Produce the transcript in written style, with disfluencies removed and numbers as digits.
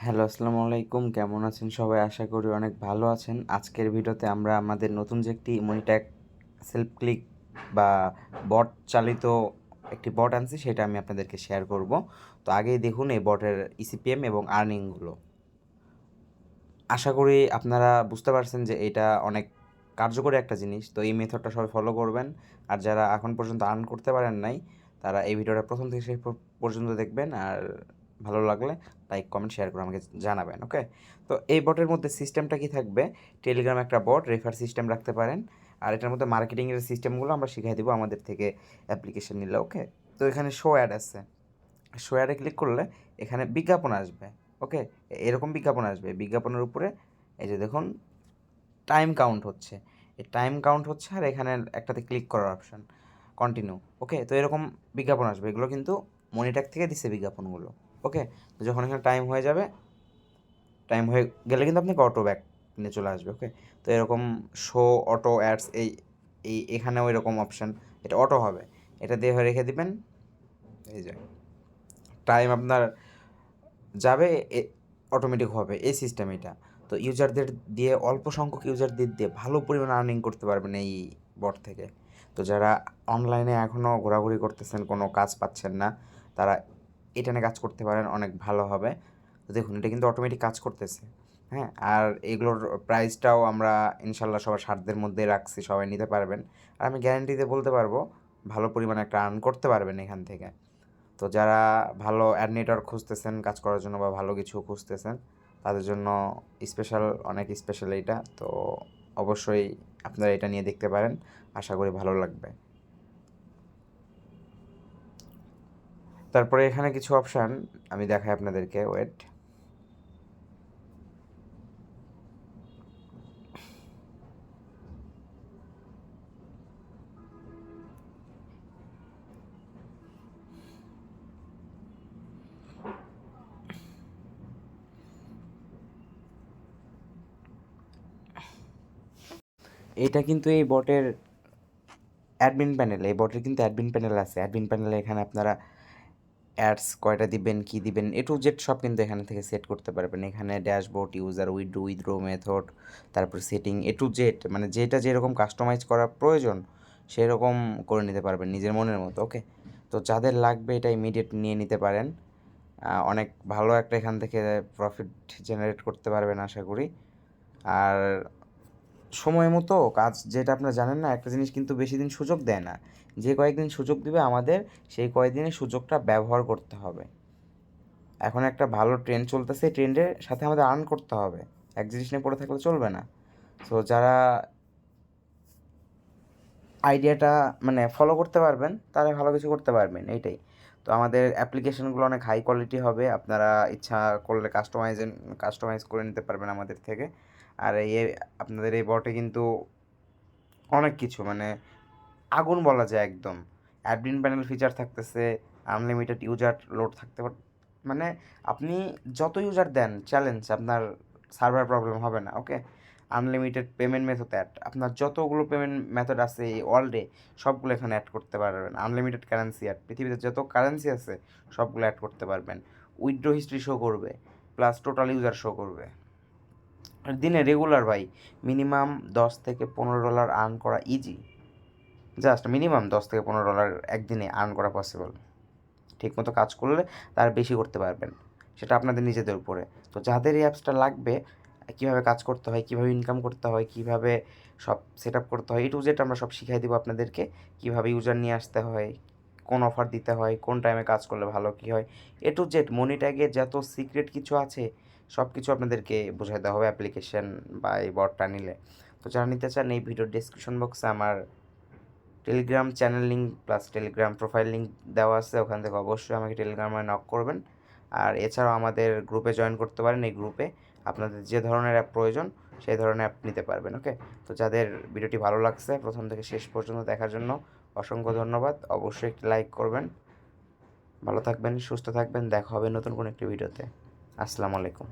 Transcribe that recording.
Hello, আসসালামু আলাইকুম। কেমন আছেন সবাই? আশা করি অনেক ভালো আছেন। আজকের ভিডিওতে আমরা আমাদের নতুন যে একটি মনিট্যাগ সেলফ ক্লিক বা বট চালিত একটি বট আনছি, সেটা আমি আপনাদেরকে শেয়ার করব। তো আগেই দেখুন এই বটের ইসিপিএম এবং আর্নিংগুলো। আশা করি আপনারা বুঝতে পারছেন যে এটা অনেক কার্যকরী একটা জিনিস। তো এই মেথডটা সবাই ফলো করবেন। আর যারা এখন পর্যন্ত আর্ন করতে পারেন নাই, তারা এই ভিডিওটা প্রথম থেকে শেষ পর্যন্ত দেখবেন। আর ভালো লাগলে লাইক, কমেন্ট, শেয়ার করে আমাকে জানাবেন, ওকে? তো এই বটের মধ্যে সিস্টেমটা কি থাকবে? টেলিগ্রাম একটা বট, রেফার সিস্টেম রাখতে পারেন। আর এটার মধ্যে মার্কেটিংয়ের সিস্টেমগুলো আমরা শিখাই দেবো আমাদের থেকে অ্যাপ্লিকেশন নিলে, ওকে? তো এখানে শো অ্যাড আছে। শো অ্যাডে ক্লিক করলে এখানে বিজ্ঞাপন আসবে, ওকে? এরকম বিজ্ঞাপন আসবে। বিজ্ঞাপনের উপরে এই যে দেখুন টাইম কাউন্ট হচ্ছে। এই টাইম কাউন্ট হচ্ছে আর এখানে একটাতে ক্লিক করার অপশান, কন্টিনিউ, ওকে? তো এরকম বিজ্ঞাপন আসবে। এগুলো কিন্তু মনিট্যাগ থেকে দিচ্ছে বিজ্ঞাপনগুলো, ওকে? তো যখন এখানে টাইম হয়ে যাবে, টাইম হয়ে গেলে কিন্তু আপনাকে অটো ব্যাক নিয়ে চলে আসবে, ওকে? তো এরকম শো অটো অ্যাডস এই এই এখানেও এরকম অপশান, এটা অটো হবে। এটা দিয়ে রেখে দিবেন। এই যে টাইম আপনার যাবে, অটোমেটিক হবে, এই সিস্টেম এটা। তো ইউজারদের দিয়ে, অল্প সংখ্যক ইউজারদের দিয়ে ভালো পরিমাণে আর্নিং করতে পারবেন এই বট থেকে। তো যারা অনলাইনে এখনও ঘোরাঘুরি করতেছেন, কোনো কাজ পাচ্ছেন না, তারা এটা নিয়ে কাজ করতে পারেন, অনেক ভালো হবে। তো দেখুন এটা কিন্তু অটোমেটিক কাজ করতেছে, হ্যাঁ? আর এগুলোর প্রাইসটাও আমরা ইনশাল্লাহ সবার সাধ্যের মধ্যে রাখছি, সবাই নিতে পারবেন। আর আমি গ্যারান্টি দিয়ে বলতে পারবো ভালো পরিমাণে একটা আর্ন করতে পারবেন এখান থেকে। তো যারা ভালো অ্যাড নেটওয়ার্ক খুঁজতেছেন কাজ করার জন্য বা ভালো কিছু খুঁজতেছেন, তাদের জন্য স্পেশাল, অনেক স্পেশাল এইটা। তো অবশ্যই আপনারা এটা নিয়ে দেখতে পারেন, আশা করি ভালো লাগবে। তারপরে এখানে কিছু অপশান আমি দেখাই আপনাদেরকে, ওয়েট। এইটা কিন্তু এই বটের অ্যাডমিন প্যানেল, এই বটের কিন্তু অ্যাডমিন প্যানেল আছে। অ্যাডমিন প্যানেলে এখানে আপনারা অ্যাডস কয়টা দিবেন, কী দিবেন, এ টু জেড সব কিন্তু এখানে থেকে সেট করতে পারবেন। এখানে ড্যাশবোর্ড, ইউজার উইথড্রো মেথড, তারপর সেটিং, এ টু জেড, মানে যেটা যেরকম কাস্টমাইজ করা প্রয়োজন সেরকম করে নিতে পারবেন নিজের মনের মতো, ওকে? তো যাদের লাগবে এটা ইমিডিয়েট নিয়ে নিতে পারেন। অনেক ভালো একটা এখান থেকে প্রফিট জেনারেট করতে পারবেন আশা করি। আর সময় মতো কাজ, যেটা আপনারা জানেন না, একটা জিনিস কিন্তু বেশি দিন সুযোগ দেয় না। যে কয়েকদিন সুযোগ দিবে আমাদের, সেই কয়েকদিনের সুযোগটা ব্যবহার করতে হবে। এখন একটা ভালো ট্রেন্ড চলতেছে, ট্রেন্ডের সাথে আমাদের আর্ন করতে হবে। এক জিনিস নিয়ে পড়ে থাকলে চলবে না। সো যারা আইডিয়াটা মানে ফলো করতে পারবেন, তারা ভালো কিছু করতে পারবেন, এইটাই। তো আমাদের অ্যাপ্লিকেশনগুলো অনেক হাই কোয়ালিটি হবে। আপনারা ইচ্ছা করলে কাস্টমাইজ করে নিতে পারবেন আমাদের থেকে। আর আপনাদের এই বটে কিন্তু অনেক কিছু, মানে আগুন বলা যায় একদম। অ্যাডমিন প্যানেল ফিচার থাকতেছে, আনলিমিটেড ইউজার লোড থাকতে মানে আপনি যত ইউজার দেন চ্যালেঞ্জ, আপনার সার্ভার প্রবলেম হবে না, ওকে? আনলিমিটেড পেমেন্ট মেথড অ্যাড, আপনার যতগুলো পেমেন্ট মেথড আছে এই ওয়ার্ল্ডে সবগুলো এখানে অ্যাড করতে পারবেন। আনলিমিটেড কারেন্সি অ্যাড, পৃথিবীতে যত কারেন্সি আছে সবগুলো অ্যাড করতে পারবেন। উইথড্র হিস্ট্রি শো করবে, প্লাস টোটাল ইউজার শো করবে। দিনে রেগুলার ভাই মিনিমাম $10 থেকে $15 আর্ন করা ইজি। জাস্ট মিনিমাম $10 থেকে $15 একদিনে আর্ন করা পসিবল। ঠিকমতো কাজ করলে তার বেশি করতে পারবেন, সেটা আপনাদের নিজেদের উপরে। তো যাদের এই অ্যাপসটা লাগবে, কীভাবে কাজ করতে হয়, কীভাবে ইনকাম করতে হয়, কীভাবে সব সেট আপ করতে হয়, টু জেড আমরা সব শিখাই দেবো আপনাদেরকে। কীভাবে ইউজার নিয়ে আসতে হয়, কোন অফার দিতে হয়, কোন টাইমে কাজ করলে ভালো কী হয়, টু জেড মনি ট্যাগের যত সিক্রেট কিছু আছে সব কিছু আপনাদেরকে বোঝাই দেওয়া হবে অ্যাপ্লিকেশন বা এই বটটা নিলে। তো যারা নিতে চান, এই ভিডিওর ডিসক্রিপশন বক্সে আমার Telegram channel link plus Telegram profile link দেওয়া আছে, ওখান থেকে অবশ্যই আমাকে টেলিগ্রামে নক করবেন। আর এছাড়াও আমাদের গ্রুপে জয়েন করতে পারেন। এই গ্রুপে আপনাদের যে ধরনের অ্যাপ প্রয়োজন সেই ধরনের অ্যাপ নিতে পারবেন, ওকে? তো যাদের ভিডিওটি ভালো লাগছে প্রথম থেকে শেষ পর্যন্ত দেখার জন্য অসংখ্য ধন্যবাদ। অবশ্যই একটি লাইক করবেন। ভালো থাকবেন, সুস্থ থাকবেন, দেখা হবে নতুন কোনো একটি ভিডিওতে। আসসালামু আলাইকুম।